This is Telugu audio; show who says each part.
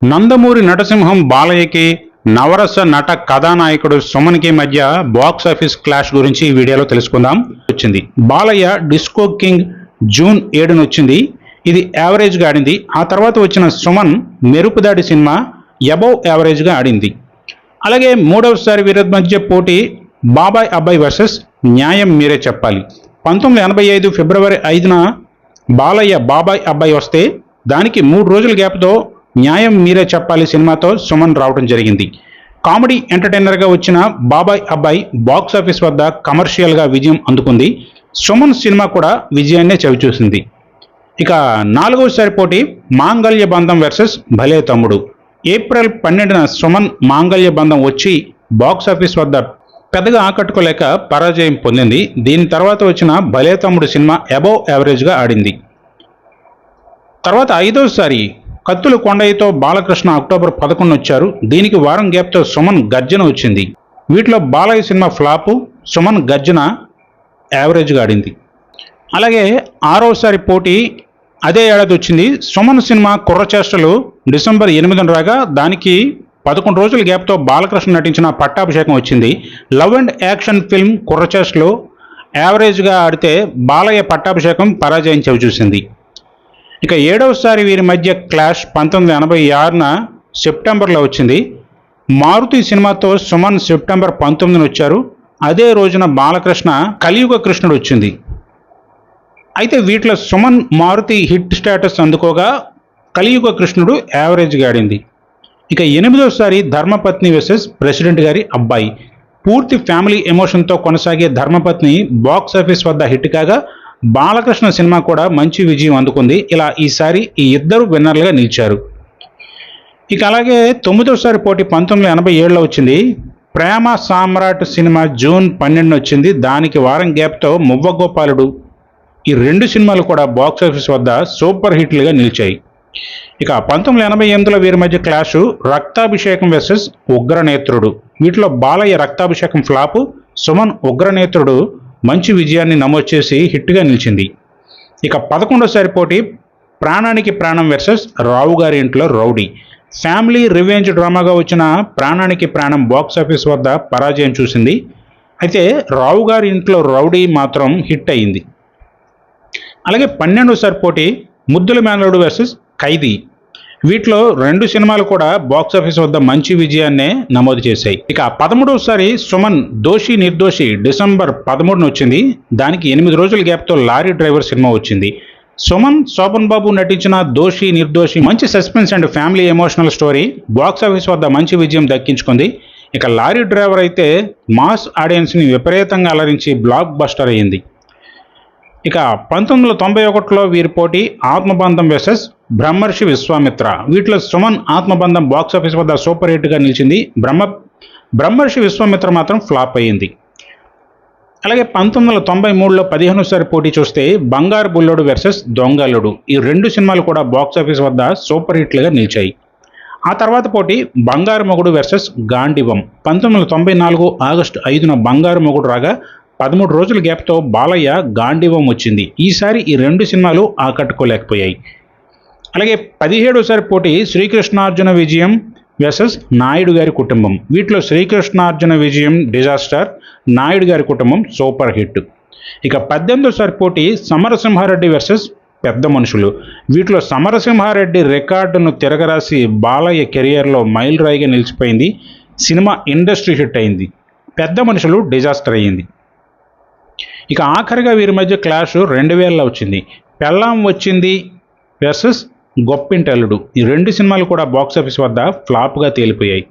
Speaker 1: నందమూరి నటసింహం బాలయ్యకి నవరస నట కథానాయకుడు సుమన్కి మధ్య బాక్స్ ఆఫీస్ క్లాష్ గురించి ఈ వీడియోలో తెలుసుకుందాం. వచ్చింది బాలయ్య డిస్కో కింగ్ జూన్ 7న వచ్చింది. ఇది యావరేజ్గా ఆడింది. ఆ తర్వాత వచ్చిన సుమన్ మెరుపుదాడి సినిమా అబౌవ్ యావరేజ్గా ఆడింది. అలాగే మూడవసారి వీరి మధ్య పోటీ బాబాయ్ అబ్బాయి వర్సెస్ న్యాయం మీరే చెప్పాలి. 1985 ఫిబ్రవరి 5న బాలయ్య బాబాయ్ అబ్బాయి వస్తే దానికి 3 రోజుల గ్యాప్తో న్యాయం మీరే చెప్పాలి సినిమాతో సుమన్ రావడం జరిగింది. కామెడీ ఎంటర్టైనర్గా వచ్చిన బాబాయ్ అబ్బాయి బాక్స్ ఆఫీస్ వద్ద కమర్షియల్గా విజయం అందుకుంది. సుమన్ సినిమా కూడా విజయాన్నే చవిచూసింది. ఇక 4వసారి పోటీ మాంగళ్య బంధం వర్సెస్ భలే తమ్ముడు. ఏప్రిల్ 12న సుమన్ మాంగళ్య బంధం వచ్చి బాక్స్ ఆఫీస్ వద్ద పెద్దగా ఆకట్టుకోలేక పరాజయం పొందింది. దీని తర్వాత వచ్చిన భలే తమ్ముడు సినిమా అబౌవ్ యావరేజ్గా ఆడింది. తర్వాత 5వసారి కత్తుల కొండయ్యతో బాలకృష్ణ అక్టోబర్ 11 వచ్చారు. దీనికి వారం గ్యాప్తో సుమన్ గర్జన వచ్చింది. వీటిలో బాలయ్య సినిమా ఫ్లాపు, సుమన్ గర్జన యావరేజ్గా ఆడింది. అలాగే 6వసారి పోటీ అదే ఏడాది వచ్చింది. సుమన్ సినిమా కుర్రచేష్టలు డిసెంబర్ 8న రాగా దానికి 11 రోజుల గ్యాప్తో బాలకృష్ణ నటించిన పట్టాభిషేకం వచ్చింది. లవ్ అండ్ యాక్షన్ ఫిల్మ్ కుర్రచేష్టలు యావరేజ్గా ఆడితే బాలయ్య పట్టాభిషేకం పరాజయం చవిచూసింది. ఇక 7వసారి వీరి మధ్య క్లాష్ 1986న సెప్టెంబర్లో వచ్చింది. మారుతి సినిమాతో సుమన్ సెప్టెంబర్ 19న వచ్చారు. అదే రోజున బాలకృష్ణ కలియుగ కృష్ణుడు వచ్చింది. అయితే వీటిలో సుమన్ మారుతి హిట్ స్టేటస్ అందుకోగా కలియుగ కృష్ణుడు యావరేజ్గా ఆడింది. ఇక 8వసారి ధర్మపత్ని వర్సెస్ ప్రెసిడెంట్ గారి అబ్బాయి. పూర్తి ఫ్యామిలీ ఎమోషన్తో కొనసాగే ధర్మపత్ని బాక్స్ ఆఫీస్ వద్ద హిట్ కాగా బాలకృష్ణ సినిమా కూడా మంచి విజయం అందుకుంది. ఇలా ఈసారి ఈ ఇద్దరు విన్నర్లుగా నిలిచారు. ఇక అలాగే 9వసారి పోటీ 1987లో వచ్చింది. ప్రేమ సామ్రాట్ సినిమా జూన్ 12న వచ్చింది. దానికి వారం గ్యాప్తో మువ్వగోపాలుడు, ఈ 2 సినిమాలు కూడా బాక్స్ ఆఫీస్ వద్ద సూపర్ హిట్లుగా నిలిచాయి. ఇక 1988లో వీరి మధ్య క్లాషు రక్తాభిషేకం వర్సెస్ ఉగ్రనేత్రుడు. వీటిలో బాలయ్య రక్తాభిషేకం ఫ్లాపు, సుమన్ ఉగ్రనేత్రుడు మంచి విజయాన్ని నమోదు చేసి హిట్గా నిలిచింది. ఇక 11వసారి పోటీ ప్రాణానికి ప్రాణం వర్సెస్ రావు గారి ఇంట్లో రౌడీ. ఫ్యామిలీ రివెంజ్ డ్రామాగా వచ్చిన ప్రాణానికి ప్రాణం బాక్స్ ఆఫీస్ వద్ద పరాజయం చూసింది. అయితే రావు గారి ఇంట్లో రౌడీ మాత్రం హిట్ అయింది. అలాగే 12వసారి పోటీ ముద్దుల మేనలుడు వర్సెస్ ఖైదీ. వీటిలో 2 సినిమాలు కూడా బాక్స్ ఆఫీస్ వద్ద మంచి విజయాన్నే నమోదు చేశాయి. ఇక 13వసారి సుమన్ దోషి నిర్దోషి డిసెంబర్ 13న వచ్చింది. దానికి 8 రోజుల గ్యాప్తో లారీ డ్రైవర్ సినిమా వచ్చింది. సుమన్, శోభన్ బాబు నటించిన దోషి నిర్దోషి మంచి suspense and family emotional story box office వద్ద మంచి విజయం దక్కించుకుంది. ఇక లారీ డ్రైవర్ అయితే మాస్ ఆడియన్స్ని విపరీతంగా అలరించి బ్లాక్ బస్టర్ అయ్యింది. ఇక 1991లో వీరి పోటీ ఆత్మబంధం వర్సెస్ బ్రహ్మర్షి విశ్వామిత్ర. వీటిలో సుమన్ ఆత్మబంధం బాక్స్ ఆఫీస్ వద్ద సూపర్ హిట్గా నిలిచింది. బ్రహ్మర్షి విశ్వామిత్ర మాత్రం ఫ్లాప్ అయ్యింది. అలాగే 1993లో 15వసారి పోటీ చూస్తే బంగారు బుల్లోడు వర్సెస్ దొంగలుడు. ఈ 2 సినిమాలు కూడా బాక్స్ ఆఫీస్ వద్ద సూపర్ హిట్లుగా నిలిచాయి. ఆ తర్వాత పోటీ బంగారు మొగుడు వర్సెస్ గాండివం. 1994 ఆగస్టు 5న బంగారు మొగుడు రాగా 13 రోజుల గ్యాప్తో బాలయ్య గాండివం వచ్చింది. ఈసారి ఈ 2 సినిమాలు ఆకట్టుకోలేకపోయాయి. అలాగే 17వసారి పోటీ శ్రీకృష్ణార్జున విజయం వర్సెస్ నాయుడు గారి కుటుంబం. వీటిలో శ్రీకృష్ణార్జున విజయం డిజాస్టర్, నాయుడు గారి కుటుంబం సూపర్ హిట్. ఇక 18వసారి పోటీ సమరసింహారెడ్డి వర్సెస్ పెద్ద మనుషులు. వీటిలో సమరసింహారెడ్డి రికార్డును తిరగరాసి బాలయ్య కెరియర్లో మైల్ రాయిగా నిలిచిపోయింది. సినిమా ఇండస్ట్రీ హిట్ అయింది. పెద్ద మనుషులు డిజాస్టర్ అయ్యింది. ఇక ఆఖరిగా వీరి మధ్య క్లాష్ 2000లో వచ్చింది. పెళ్ళాం వచ్చింది వర్సెస్ గొప్పింటల్లుడు. ఈ 2 సినిమాలు కూడా బాక్స్ ఆఫీస్ వద్ద ఫ్లాప్గా తేలిపోయాయి.